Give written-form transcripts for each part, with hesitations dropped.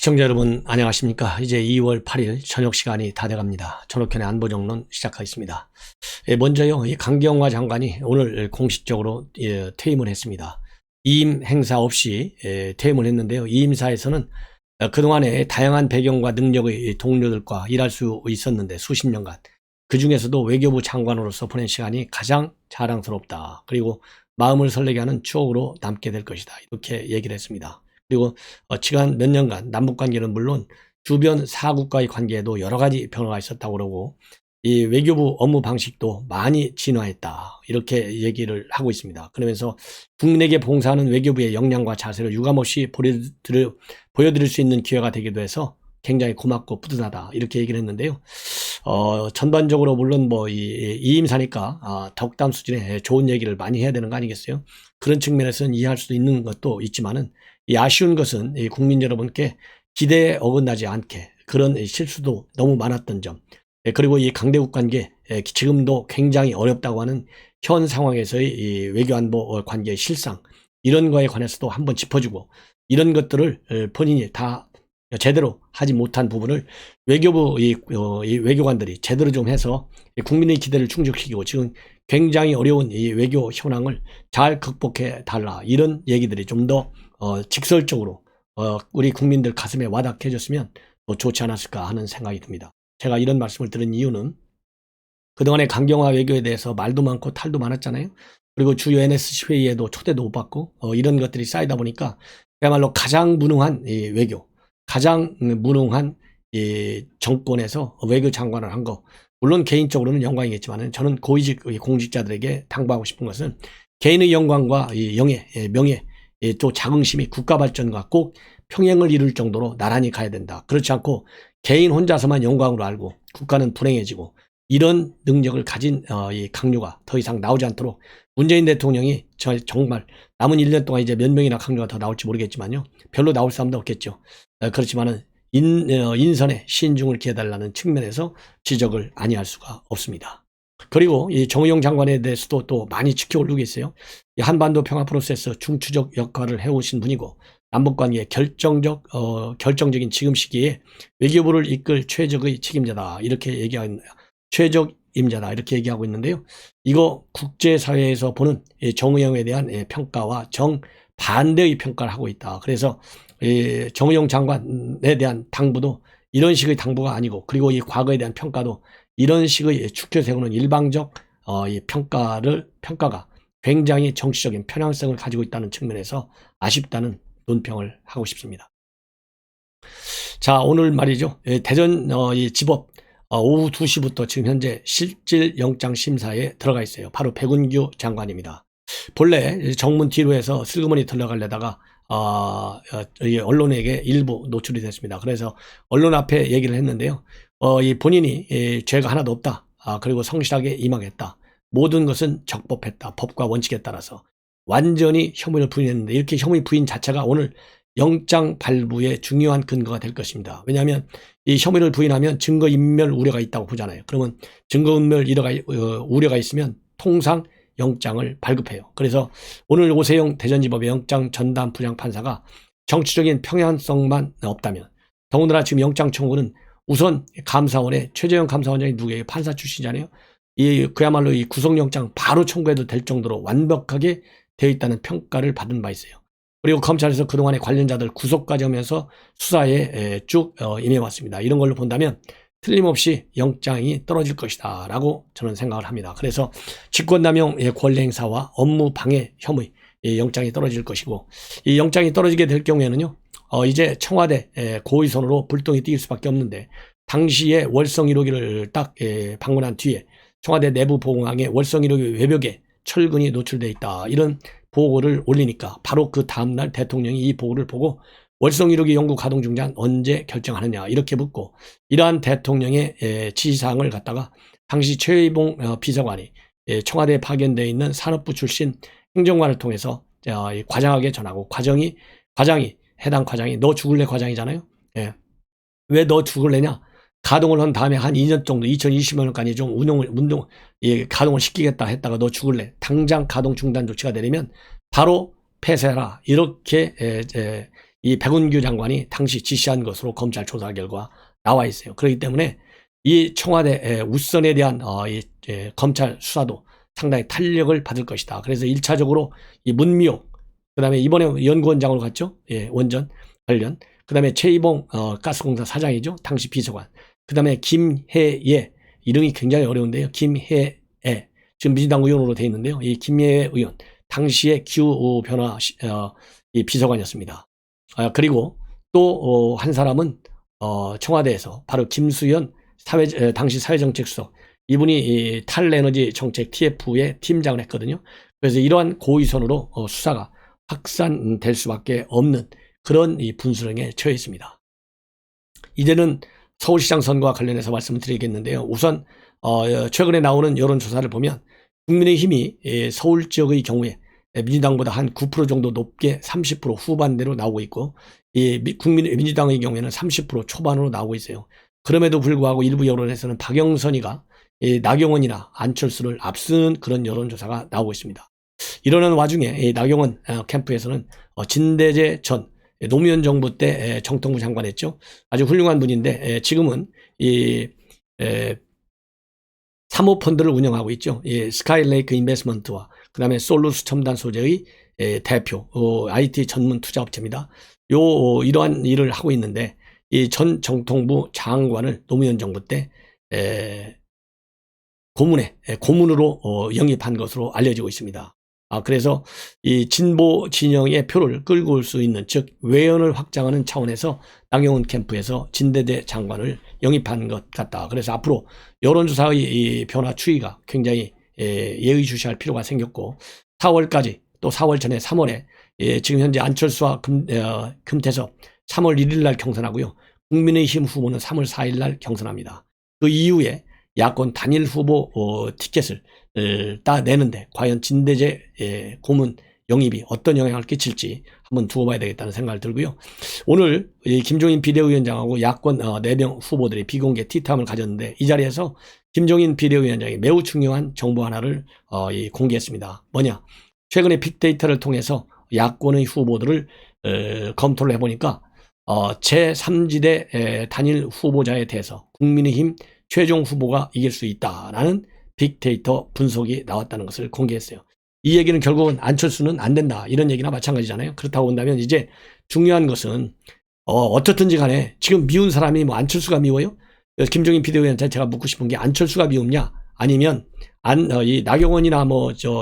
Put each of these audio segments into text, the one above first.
시청자 여러분 안녕하십니까. 이제 2월 8일 저녁 시간이 다 돼갑니다. 전옥현의 안보정론 시작하겠습니다. 먼저요, 이 강경화 장관이 오늘 공식적으로 퇴임을 했습니다. 이임 행사 없이 퇴임을 했는데요. 이임사에서는 그동안에 다양한 배경과 능력의 동료들과 일할 수 있었는데 수십 년간 그 중에서도 외교부 장관으로서 보낸 시간이 가장 자랑스럽다. 그리고 마음을 설레게 하는 추억으로 남게 될 것이다. 이렇게 얘기를 했습니다. 그리고 지난 몇 년간 남북관계는 물론 주변 사국과의 관계에도 여러 가지 변화가 있었다고 그러고 이 외교부 업무 방식도 많이 진화했다. 이렇게 얘기를 하고 있습니다. 그러면서 국민에게 봉사하는 외교부의 역량과 자세를 유감없이 보여드릴 수 있는 기회가 되기도 해서 굉장히 고맙고 뿌듯하다. 이렇게 얘기를 했는데요. 전반적으로 물론 이임사니까 덕담 수준의 좋은 얘기를 많이 해야 되는 거 아니겠어요? 그런 측면에서는 이해할 수 있는 것도 있지만은 이 아쉬운 것은 이 국민 여러분께 기대에 어긋나지 않게 그런 실수도 너무 많았던 점, 그리고 이 강대국 관계 지금도 굉장히 어렵다고 하는 현 상황에서의 이 외교안보 관계의 실상, 이런 거에 관해서도 한번 짚어주고, 이런 것들을 본인이 다 제대로 하지 못한 부분을 외교부 이 외교관들이 제대로 좀 해서 국민의 기대를 충족시키고 지금 굉장히 어려운 이 외교 현황을 잘 극복해 달라, 이런 얘기들이 좀 더 직설적으로 우리 국민들 가슴에 와닿게 해줬으면 더 좋지 않았을까 하는 생각이 듭니다. 제가 이런 말씀을 드린 이유는 그동안의 강경화 외교에 대해서 말도 많고 탈도 많았잖아요. 그리고 주요 NSC 회의에도 초대도 못 받고 이런 것들이 쌓이다 보니까 그야말로 가장 무능한 이 외교, 가장 무능한 이 정권에서 외교 장관을 한 거, 물론 개인적으로는 영광이겠지만 저는 고위직 공직자들에게 당부하고 싶은 것은 개인의 영광과 이 영예, 명예, 또 자긍심이 국가 발전과 꼭 평행을 이룰 정도로 나란히 가야 된다. 그렇지 않고 개인 혼자서만 영광으로 알고 국가는 불행해지고, 이런 능력을 가진 이 강요가 더 이상 나오지 않도록 문재인 대통령이 정말 남은 1년 동안 이제 몇 명이나 강요가 더 나올지 모르겠지만요. 별로 나올 사람도 없겠죠. 그렇지만은 인선에 신중을 기해달라는 측면에서 지적을 아니할 수가 없습니다. 그리고 이 정의용 장관에 대해서도 또 많이 지켜오르고 있어요. 이 한반도 평화 프로세스 중추적 역할을 해오신 분이고, 남북관계의 결정적인 지금 시기에 외교부를 이끌 최적의 책임자다. 이렇게 얘기하는, 최적 임자다. 이렇게 얘기하고 있는데요. 이거 국제사회에서 보는 정의용에 대한 평가와 정반대의 평가를 하고 있다. 그래서 정의용 장관에 대한 당부도 이런 식의 당부가 아니고, 그리고 이 과거에 대한 평가도 이런 식의 축켜 세우는 일방적 이 평가가 굉장히 정치적인 편향성을 가지고 있다는 측면에서 아쉽다는 논평을 하고 싶습니다. 자, 오늘 말이죠. 대전 이 지법 오후 2시부터 지금 현재 실질 영장 심사에 들어가 있어요. 바로 백운규 장관입니다. 본래 정문 뒤로 해서 슬그머니 들어가려다가 언론에게 일부 노출이 됐습니다. 그래서 언론 앞에 얘기를 했는데요. 이 본인이 죄가 하나도 없다. 그리고 성실하게 임하겠다. 모든 것은 적법했다. 법과 원칙에 따라서 완전히 혐의를 부인했는데, 이렇게 혐의 부인 자체가 오늘 영장 발부의 중요한 근거가 될 것입니다. 왜냐하면 이 혐의를 부인하면 증거인멸 우려가 있다고 보잖아요. 그러면 증거인멸 우려가 있으면 통상 영장을 발급해요. 그래서 오늘 오세영 대전지법의 영장 전담 부장판사가 정치적인 평행성만 없다면, 더군다나 지금 영장 청구는 우선 감사원의 최재형 감사원장이 누구예요? 판사 출신이잖아요. 그야말로 이 구속영장 바로 청구해도 될 정도로 완벽하게 되어 있다는 평가를 받은 바 있어요. 그리고 검찰에서 그동안의 관련자들 구속까지 하면서 수사에 쭉 임해왔습니다. 이런 걸로 본다면 틀림없이 영장이 떨어질 것이다 라고 저는 생각을 합니다. 그래서 직권남용 권리행사와 업무방해 혐의 영장이 떨어질 것이고, 이 영장이 떨어지게 될 경우에는요, 이제 청와대 고위선으로 불똥이 뛸 수밖에 없는데, 당시에 월성 1호기를 딱 방문한 뒤에 청와대 내부 보고망에 월성 1호기 외벽에 철근이 노출되어 있다, 이런 보고를 올리니까 바로 그 다음날 대통령이 이 보고를 보고 월성 1호기 연구 가동 중단 언제 결정하느냐 이렇게 묻고, 이러한 대통령의 지시사항을 갖다가 당시 최의봉 비서관이 청와대에 파견되어 있는 산업부 출신 행정관을 통해서 과장에게 전하고, 과장이 해당 과장이 너 죽을래 과장이잖아요. 왜 너 죽을래냐? 가동을 한 다음에 한 2년 정도 2020년까지 좀 가동을 시키겠다 했다가 너 죽을래, 당장 가동 중단 조치가 내리면 바로 폐쇄하라, 이렇게 이 백운규 장관이 당시 지시한 것으로 검찰 조사 결과 나와 있어요. 그렇기 때문에 이 청와대 우선에 대한 검찰 수사도 상당히 탄력을 받을 것이다. 그래서 1차적으로 이 문미옥, 그 다음에 이번에 연구원장으로 갔죠. 예, 원전 관련. 그 다음에 최이봉 가스공사 사장이죠. 당시 비서관. 그 다음에 김혜예, 이름이 굉장히 어려운데요. 김혜예, 지금 민주당 의원으로 되어 있는데요. 이 김혜예 의원, 당시의 기후변화 이 비서관이었습니다. 그리고 또 한 사람은 청와대에서 바로 김수현 당시 사회정책수석, 이분이 이 탈에너지 정책 TF의 팀장을 했거든요. 그래서 이러한 고위선으로 수사가 확산될 수밖에 없는 그런 이 분수령에 처해 있습니다. 이제는 서울시장 선거와 관련해서 말씀을 드리겠는데요. 우선 최근에 나오는 여론조사를 보면 국민의힘이 서울 지역의 경우에 민주당보다 한 9% 정도 높게 30% 후반대로 나오고 있고, 민주당의 경우에는 30% 초반으로 나오고 있어요. 그럼에도 불구하고 일부 여론에서는 박영선이가 나경원이나 안철수를 앞서는 그런 여론조사가 나오고 있습니다. 이러는 와중에 나경원 캠프에서는 진대재 전 노무현 정부 때 정통부 장관했죠. 아주 훌륭한 분인데 지금은 이 사모펀드를 운영하고 있죠. 스카이레이크 인베스먼트와 그 다음에 솔루스 첨단 소재의 대표, IT 전문 투자업체입니다. 이러한 일을 하고 있는데, 이 전 정통부 장관을 노무현 정부 때 고문으로 영입한 것으로 알려지고 있습니다. 그래서 이 진보 진영의 표를 끌고 올 수 있는, 즉 외연을 확장하는 차원에서 나경원 캠프에서 진대재 장관을 영입한 것 같다. 그래서 앞으로 여론조사의 이 변화 추이가 굉장히 예의주시할 필요가 생겼고, 4월까지 또 4월 전에 3월에 지금 현재 안철수와 금태섭 3월 1일 날 경선하고요. 국민의힘 후보는 3월 4일 날 경선합니다. 그 이후에 야권 단일 후보 티켓을 따내는데 과연 진대재 고문 영입이 어떤 영향을 끼칠지 한번 두고 봐야 되겠다는 생각을 들고요. 오늘 김종인 비대위원장하고 야권 4명 후보들이 비공개 티타임을 가졌는데, 이 자리에서 김종인 비대위원장이 매우 중요한 정보 하나를 공개했습니다. 뭐냐? 최근에 빅데이터를 통해서 야권의 후보들을 검토를 해보니까 제3지대 단일 후보자에 대해서 국민의힘 최종 후보가 이길 수 있다라는 빅데이터 분석이 나왔다는 것을 공개했어요. 이 얘기는 결국은 안철수는 안 된다, 이런 얘기나 마찬가지잖아요. 그렇다고 본다면 이제 중요한 것은 어떻든지 간에 지금 미운 사람이 뭐 안철수가 미워요? 김종인 비대위원장한테 제가 묻고 싶은 게, 안철수가 미웁냐, 아니면 이 나경원이나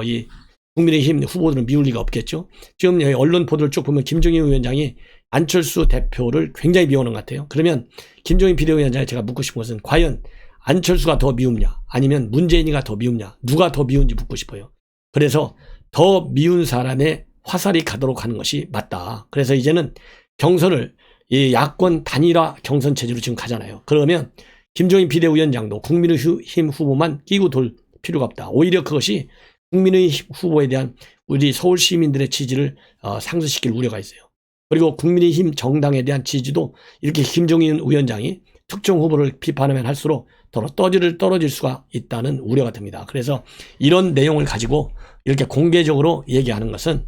이 국민의힘 후보들은 미울 리가 없겠죠. 지금 언론 보도를 쭉 보면 김종인 위원장이 안철수 대표를 굉장히 미워하는 것 같아요. 그러면 김종인 비대위원장에 제가 묻고 싶은 것은, 과연 안철수가 더 미웁냐, 아니면 문재인이가 더 미웁냐, 누가 더 미운지 묻고 싶어요. 그래서 더 미운 사람의 화살이 가도록 하는 것이 맞다. 그래서 이제는 경선을 이 야권 단일화 경선 체제로 지금 가잖아요. 그러면 김종인 비대위원장도 국민의힘 후보만 끼고 돌 필요가 없다. 오히려 그것이 국민의힘 후보에 대한 우리 서울 시민들의 지지를 상승시킬 우려가 있어요. 그리고 국민의힘 정당에 대한 지지도 이렇게 김종인 위원장이 특정 후보를 비판하면 할수록 더 떨어질 수가 있다는 우려가 듭니다. 그래서 이런 내용을 가지고 이렇게 공개적으로 얘기하는 것은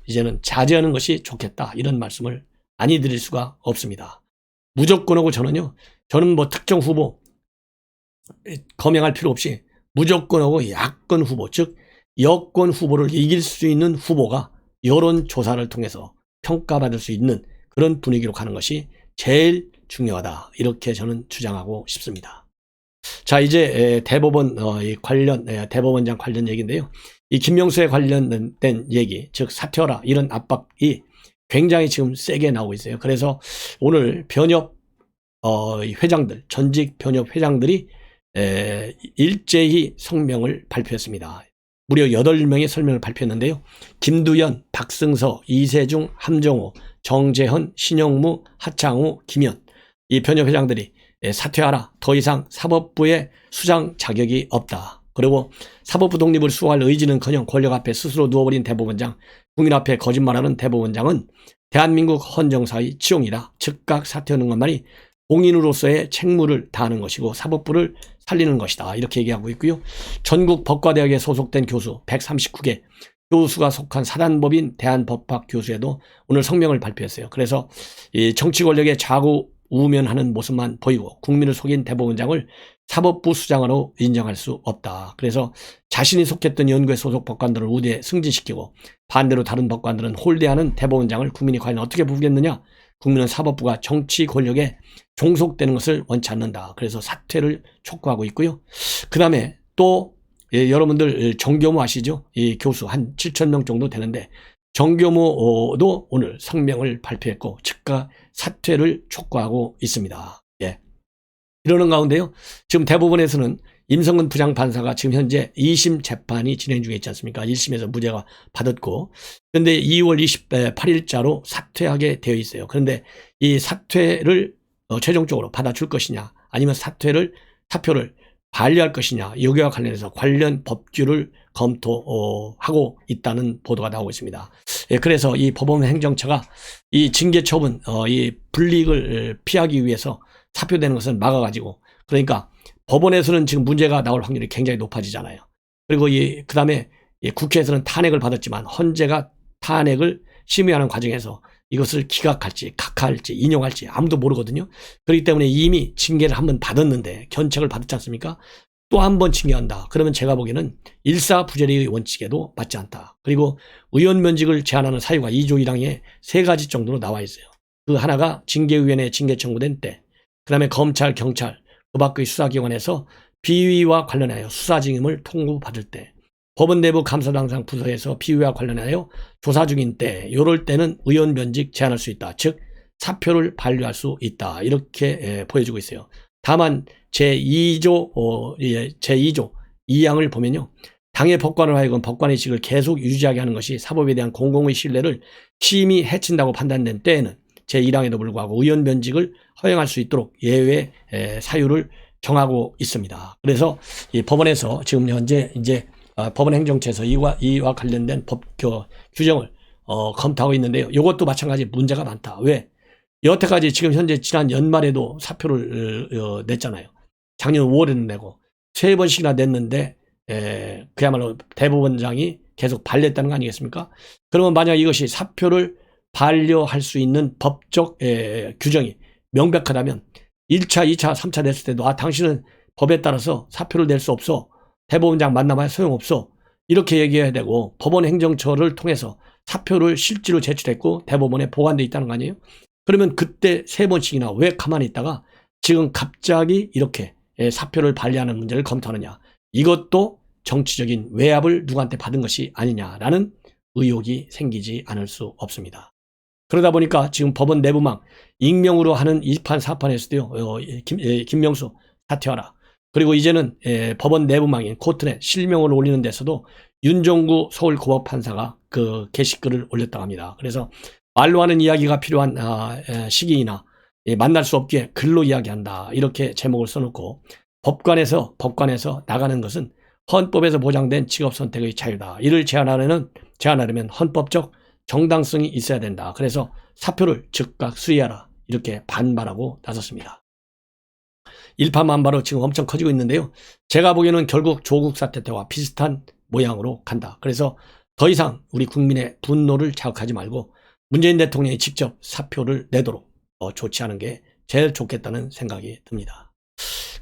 이제는 자제하는 것이 좋겠다, 이런 말씀을 아니 드릴 수가 없습니다. 무조건하고 저는 뭐 특정 후보 검열할 필요 없이 무조건하고 야권 후보, 즉 여권 후보를 이길 수 있는 후보가 여론조사를 통해서 평가받을 수 있는 그런 분위기로 가는 것이 제일 중요하다, 이렇게 저는 주장하고 싶습니다. 자, 이제 대법원 대법원장 관련 얘기인데요. 이 김명수에 관련된 얘기, 즉 사퇴하라, 이런 압박이 굉장히 지금 세게 나오고 있어요. 그래서 오늘 변협 회장들, 전직 변협 회장들이 일제히 성명을 발표했습니다. 무려 8명의 성명을 발표했는데요. 김두연, 박승서, 이세중, 함정호, 정재헌, 신영무, 하창우, 김현, 이 변협 회장들이 사퇴하라, 더 이상 사법부의 수장 자격이 없다. 그리고 사법부 독립을 수호할 의지는커녕 권력 앞에 스스로 누워버린 대법원장, 국민 앞에 거짓말하는 대법원장은 대한민국 헌정사의 치용이다. 즉각 사퇴하는 것만이 공인으로서의 책무를 다하는 것이고 사법부를 살리는 것이다, 이렇게 얘기하고 있고요. 전국 법과대학에 소속된 교수 139개, 교수가 속한 사단법인 대한법학교수회도 오늘 성명을 발표했어요. 그래서 이 정치 권력의 좌우우면하는 모습만 보이고 국민을 속인 대법원장을 사법부 수장으로 인정할 수 없다. 그래서 자신이 속했던 연구회 소속 법관들을 우대에 승진시키고 반대로 다른 법관들은 홀대하는 대법원장을 국민이 과연 어떻게 보겠느냐. 국민은 사법부가 정치 권력에 종속되는 것을 원치 않는다. 그래서 사퇴를 촉구하고 있고요. 그 다음에 또 여러분들 정교모 아시죠? 이 교수 한 7,000명 정도 되는데 정교모도 오늘 성명을 발표했고 즉각 사퇴를 촉구하고 있습니다. 예. 이러는 가운데요. 지금 대법원에서는 임성근 부장판사가 지금 현재 2심 재판이 진행 중에 있지 않습니까? 1심에서 무죄가 받았고 그런데 2월 28일자로 사퇴하게 되어 있어요. 그런데 이 사퇴를 최종적으로 받아줄 것이냐 아니면 사표를 반려할 것이냐 여기와 관련해서 관련 법규를 검토하고 있다는 보도가 나오고 있습니다. 그래서 이 법원 행정처가 이 징계 처분, 이 불이익을 피하기 위해서 사표되는 것을 막아가지고 그러니까 법원에서는 지금 문제가 나올 확률이 굉장히 높아지잖아요. 그리고 그 다음에 국회에서는 탄핵을 받았지만 헌재가 탄핵을 심의하는 과정에서 이것을 기각할지 각하할지 인용할지 아무도 모르거든요. 그렇기 때문에 이미 징계를 한번 받았는데 견책을 받았지 않습니까? 또 한 번 징계한다. 그러면 제가 보기에는 일사부재리의 원칙에도 맞지 않다. 그리고 의원 면직을 제한하는 사유가 2조 1항에 3가지 정도로 나와 있어요. 그 하나가 징계위원회에 징계 청구된 때, 그 다음에 검찰, 경찰, 그 밖의 수사기관에서 비위와 관련하여 수사징임을 통보받을 때, 법원 내부 감사당상 부서에서 비위와 관련하여 조사 중인 때 이럴 때는 의원 면직 제한할 수 있다. 즉 사표를 반려할 수 있다. 이렇게 보여주고 있어요. 다만 제2조 2항을 보면요. 당의 법관을 하여금 법관의식을 계속 유지하게 하는 것이 사법에 대한 공공의 신뢰를 심히 해친다고 판단된 때에는 제1항에도 불구하고 의원 면직을 허용할 수 있도록 예외 사유를 정하고 있습니다. 그래서 이 법원에서 지금 현재 이제 법원 행정처에서 이와 관련된 법 규정을 검토하고 있는데요. 이것도 마찬가지 문제가 많다. 왜? 여태까지 지금 현재 지난 연말에도 사표를 냈잖아요. 작년 5월에는 내고 3번씩이나 냈는데 그야말로 대법원장이 계속 반려했다는 거 아니겠습니까? 그러면 만약 이것이 사표를 반려할 수 있는 법적 규정이 명백하다면 1차, 2차, 3차 냈을 때도 당신은 법에 따라서 사표를 낼 수 없어. 대법원장 만나봐야 소용없어. 이렇게 얘기해야 되고 법원 행정처를 통해서 사표를 실제로 제출했고 대법원에 보관돼 있다는 거 아니에요? 그러면 그때 3번씩이나 왜 가만히 있다가 지금 갑자기 이렇게 사표를 반려하는 문제를 검토하느냐. 이것도 정치적인 외압을 누구한테 받은 것이 아니냐라는 의혹이 생기지 않을 수 없습니다. 그러다 보니까 지금 법원 내부망 익명으로 하는 2판 4판에서도요. 김명수 사퇴하라. 그리고 이제는 법원 내부망인 코트넷 실명을 올리는 데서도 윤종구 서울고법판사가 그 게시글을 올렸다고 합니다. 그래서 말로 하는 이야기가 필요한 시기이나 만날 수 없기에 글로 이야기한다. 이렇게 제목을 써놓고 법관에서 나가는 것은 헌법에서 보장된 직업선택의 자유다. 이를 제한하려면 헌법적 정당성이 있어야 된다. 그래서 사표를 즉각 수리하라. 이렇게 반발하고 나섰습니다. 일파만파로 지금 엄청 커지고 있는데요. 제가 보기에는 결국 조국 사태 때와 비슷한 모양으로 간다. 그래서 더 이상 우리 국민의 분노를 자극하지 말고 문재인 대통령이 직접 사표를 내도록 조치하는 게 제일 좋겠다는 생각이 듭니다.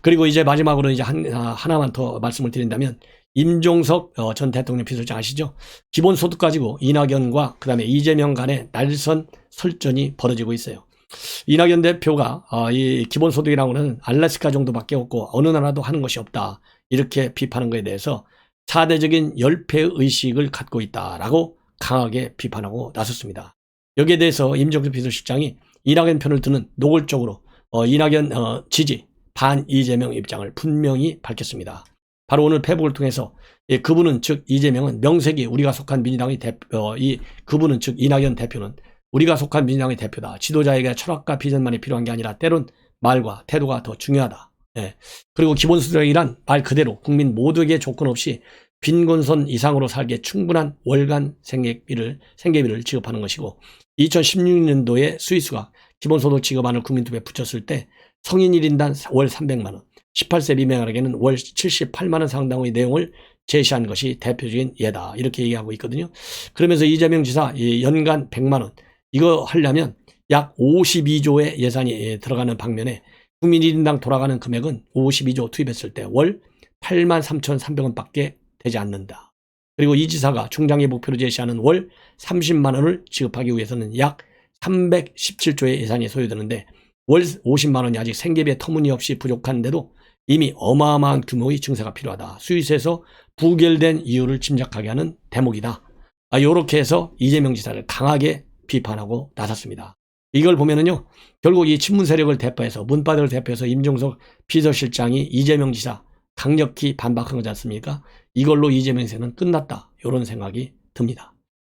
그리고 이제 마지막으로 이제 하나만 더 말씀을 드린다면 임종석 전 대통령 비서실장 아시죠? 기본소득 가지고 이낙연과 그다음에 이재명 간의 날선 설전이 벌어지고 있어요. 이낙연 대표가 이 기본소득이라고는 알래스카 정도밖에 없고 어느 나라도 하는 것이 없다. 이렇게 비판한 것에 대해서 사대적인 열패의식을 갖고 있다라고 강하게 비판하고 나섰습니다. 여기에 대해서 임종석 비서실장이 이낙연 편을 드는 노골적으로 이낙연 지지 반 이재명 입장을 분명히 밝혔습니다. 바로 오늘 페북을 통해서 그분은 즉 이재명은 명색이 우리가 속한 민주당의 그분은 즉 이낙연 대표는 우리가 속한 민주당의 대표다. 지도자에게 철학과 비전만이 필요한 게 아니라 때론 말과 태도가 더 중요하다. 그리고 기본소득이란 말 그대로 국민 모두에게 조건 없이 빈곤선 이상으로 살기에 충분한 월간 생계비를 지급하는 것이고 2016년도에 스위스가 기본소득 지급안을 국민투표에 붙였을 때 성인 1인당 월 300만 원, 18세 미만에게는 월 78만 원 상당의 내용을 제시한 것이 대표적인 예다. 이렇게 얘기하고 있거든요. 그러면서 이재명 지사 연간 100만 원 이거 하려면 약 52조의 예산이 들어가는 방면에 국민 1인당 돌아가는 금액은 52조 투입했을 때 월 83,300원밖에 되지 않는다. 그리고 이 지사가 중장기 목표로 제시하는 월 30만 원을 지급하기 위해서는 약 317조의 예산이 소요되는데 월 50만 원이 아직 생계비에 터무니없이 부족한데도 이미 어마어마한 규모의 증세가 필요하다. 스위스에서 부결된 이유를 짐작하게 하는 대목이다. 이렇게 해서 이재명 지사를 강하게 비판하고 나섰습니다. 이걸 보면은요, 결국 이 친문 세력을 대표해서 문바들을 대표해서 임종석 비서실장이 이재명 지사 강력히 반박한 거지 않습니까? 이걸로 이재명 지사는 끝났다. 이런 생각이 듭니다.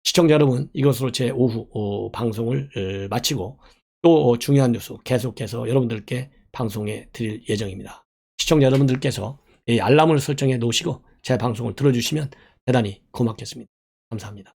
시청자 여러분, 이것으로 제 오후 방송을 마치고 또 중요한 뉴스 계속해서 여러분들께 방송해 드릴 예정입니다. 시청자 여러분들께서 이 알람을 설정해 놓으시고 제 방송을 들어주시면 대단히 고맙겠습니다. 감사합니다.